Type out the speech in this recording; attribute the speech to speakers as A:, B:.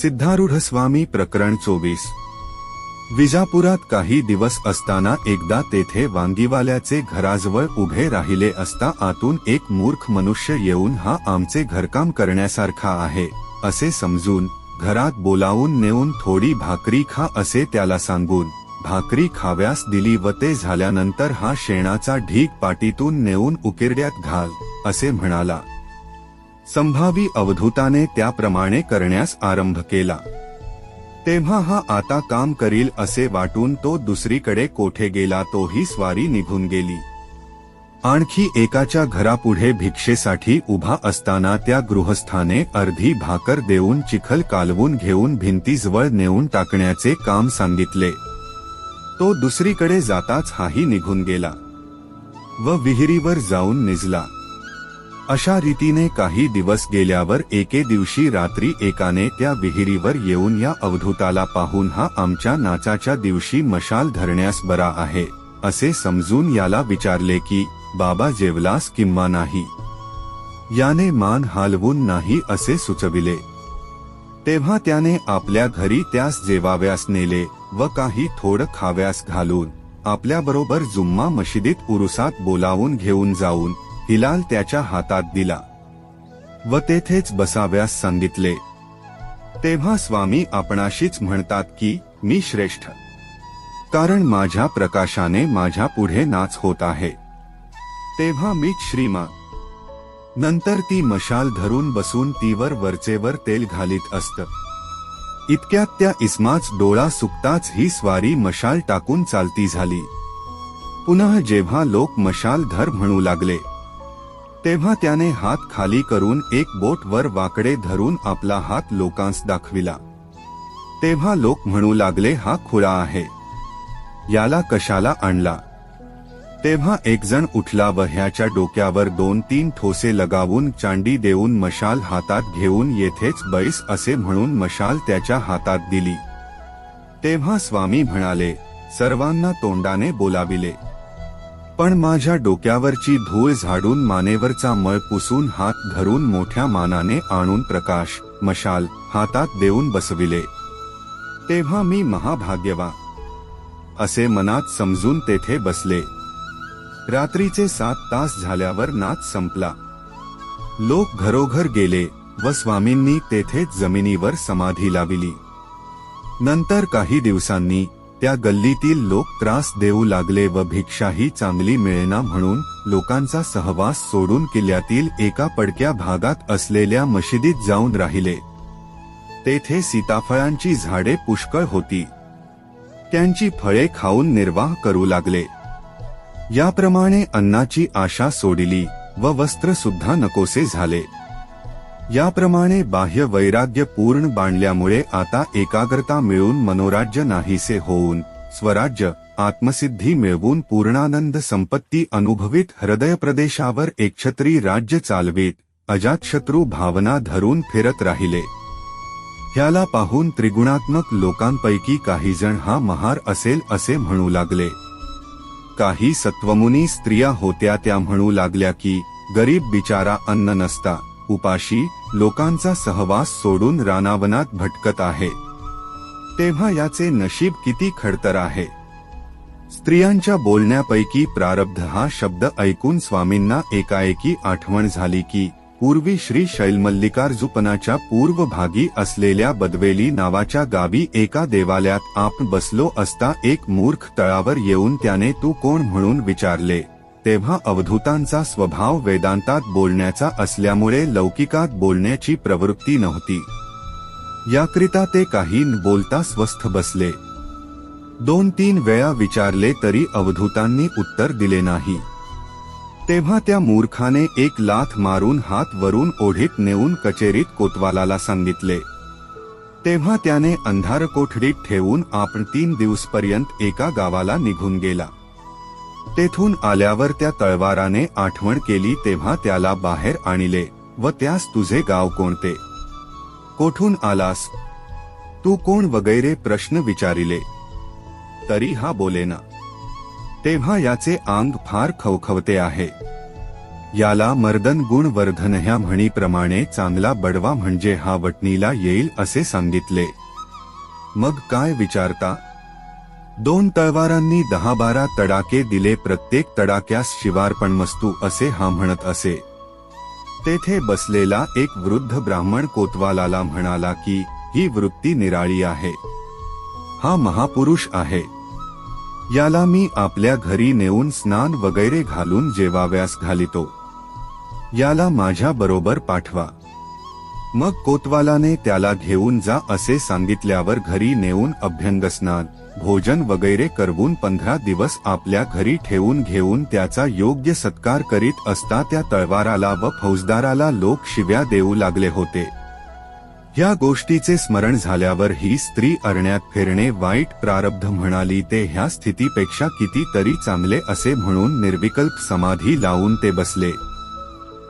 A: सिद्धारूढ स्वामी प्रकरण 24। विजापुरात काही दिवस असताना एकदा तेथे वांगीवाल्याचे घराजवळ उभे राहिले असता आतून एक मूर्ख मनुष्य येऊन हा आमचे घरकाम करण्यासारखा आहे असे समजून घरात बोलावून नेऊन थोडी भाकरी खा असे त्याला सांगून भाकरी खाव्यास दिली व ते झाल्यानंतर हा शेणाचा ढीग पाटीतून नेऊन उकिरड्यात घाल असे म्हणाला। संभावी अवधूताने त्याप्रमाणे करण्यास आरंभ केला। तेव्हा हा आता काम करील असे वाटून तो दुसरीकडे कोठे गेला तोही स्वारी निघून गेली। आणखी एकाच्या घरापुढे भिक्षेसाठी उभा असताना त्या गृहस्थाने अर्धी भाकर देऊन चिखल कालवून घेऊन भिंतीजवळ नेऊन टाकण्याचे काम सांगितले। तो दुसरीकडे जाताच हाही निघून गेला व विहिरीवर जाऊन निजला। अशा रीतीने काही दिवस गेल्यावर एके दिवशी रात्री एकाने त्या विहिरीवर येऊन या अवधूताला पाहून हा आमच्या नाचाच्या दिवशी मशाल धरण्यास बरा आहे असे समजून याला विचारले की बाबा जेवलास किंवा नाही। याने मान हालवून नाही असे सुचविले। तेव्हा त्याने आपल्या घरी त्यास जेवाव्यास नेले व काही थोड खाव्यास घालून आपल्याबरोबर जुम्मा मशिदीत उरुसात बोलावून घेऊन जाऊन हिलाल त्याच्या हातात दिला व तेथेच बसाव्यास सांगितले। तेव्हा स्वामी आपणाशीच म्हणतात की मी श्रेष्ठ, कारण माझ्या प्रकाशाने माझ्या पुढे नाच होत आहे, तेव्हा मीच श्रीमान। नंतर ती मशाल धरून बसून तीवर वरचेवर तेल घालीत असत। इतक्यात त्या इस्माच डोळा सुकताच ही स्वारी मशाल टाकून चालती झाली। पुन्हा जेव्हा लोक मशाल धर म्हणू लागले तेव्हा त्याने हात खाली करून एक बोट वर वाकडे धरून आपला हात लोकांस दाखविला। तेव्हा लोक म्हणू लागले हा खुळा आहे, याला कशाला आणला। तेव्हा एक जण उठला व ह्याच्या डोक्यावर 2-3 ठोसे लगावून चांडी देऊन मशाल हातात घेऊन येथेच बैस असे म्हणून मशाल त्याच्या हातात दिली। तेव्हा स्वामी म्हणाले सर्वांना तोंडाने बोलाविले, पण माझ्या डोक्यावरची धूळ झाडून मानेवरचा मळ पुसून हात धरून मोठ्या मानाने आणून प्रकाश मशाल हातात देऊन बसविले। तेव्हा मी महाभाग्यवान असे मनात समजून तेथे बसले। रात्रीचे 7 तास झाल्यावर नाच संपला। लोक घरोघर गेले व स्वामींनी तेथेच जमिनीवर समाधी लाविली। नंतर काही दिवसांनी त्या गल्लीतील लोक त्रास देऊ लागले व भिक्षाही चांगली मिळेना म्हणून लोकांचा सहवास सोडून किल्ल्यातील एका पडक्या भागात असलेल्या मशिदीत जाऊन राहिले। तेथे सीताफळांची झाडे पुष्कळ होती। त्यांची फळे खाऊन निर्वाह करू लागले। याप्रमाणे अन्नाची आशा सोडली व वस्त्र सुद्धा नकोसे झाले। याप्रमाणे बाह्य वैराग्य पूर्ण बांधल्यामुळे आता एकाग्रता मिळून मनोराज्य नाहीसे होऊन स्वराज्य आत्मसिद्धी मिळवून पूर्णानंद संपत्ती अनुभवित हृदय प्रदेशावर एकछत्री राज्य चालवीत अजातशत्रू भावना धरून फिरत राहिले। ह्याला पाहून त्रिगुणात्मक लोकांपैकी काही जण हा महार असेल असे म्हणू लागले। काही सत्वमुनी स्त्रिया होत्या त्या म्हणू लागल्या की गरीब बिचारा अन्न नसता उपाशी लोकांचा सहवास सोडून रानावनात भटकत आहे, तेव्हा याचे नशीब किती खडतर आहे। स्त्रियांच्या बोलण्यापैकी प्रारब्ध हा शब्द ऐकून स्वामींना एकाएकी आठवण झाली की पूर्वी श्री शैलमल्लिकार्जुपनाच्या पूर्व भागी असलेल्या बदवेली नावाच्या गावी एका देवालयात आपण बसलो असता एक मूर्ख तळावर येऊन त्याने तू कोण म्हणून विचारले। तेव्हा अवधूतांचा स्वभाव वेदांतात बोलण्याचा असल्यामुळे लौकिकात बोलण्याची प्रवृत्ती नव्हती। याकरिता ते काही न बोलता स्वस्थ बसले। 2-3 वेळा विचारले तरी अवधूतांनी उत्तर दिले नाही। तेव्हा त्या मूर्खाने एक लाथ मारून हात वरून ओढीत नेऊन कचेरीत कोतवालाला सांगितले। तेव्हा त्याने अंधार कोठडीत ठेवून आपण 3 दिवसपर्यंत एका गावाला निघून गेला। तेथून आल्यावर त्या तळवाराने आठवण केली तेव्हा त्याला बाहेर आणले व त्यास तुझे गाव कोणते, कोठून आलास, तू कोण वगैरे प्रश्न विचारिले तरी हा बोलेना। तेव्हा याचे अंग फार खवखवते आहे। याला मर्दन गुण वर्धन ह्या म्हणीप्रमाणे चांगला बडवा म्हणजे हा वटणीला येईल असे सांगितले. मग काय विचारता. 2 तलवारांनी 10-12 तडाके दिले. प्रत्येक तडाक्यास शिवार्पणमस्तू असे हा म्हणत असे. तेथे बसलेला एक वृद्ध ब्राह्मण कोतवालाला म्हणाला की ही वृत्ती निराळी आहे. हा महापुरुष आहे. याला मी आपल्या घरी नेऊन स्नान वगैरे घालून जेवाव्यास घालितो. याला माझ्या बरोबर पाठवा. मग कोतवालाने त्याला घेऊन जा असे सांगितल्यावर घरी नेऊन अभ्यंगस्नान भोजन वगैरे करवून 15 दिवस आपल्या घरी ठेवून घेऊन त्याचा योग्य सत्कार करीत असता त्या तळवाराला व फौजदाराला लोक शिव्या देऊ लागले होते. या गोष्टीचे स्मरण झाल्यावर ही स्त्री अरण्यात फिरणे वाईट प्रारब्ध म्हणाली ते ह्या स्थितीपेक्षा किती तरी चांगले असे म्हणून निर्विकल्प समाधी लावून ते बसले.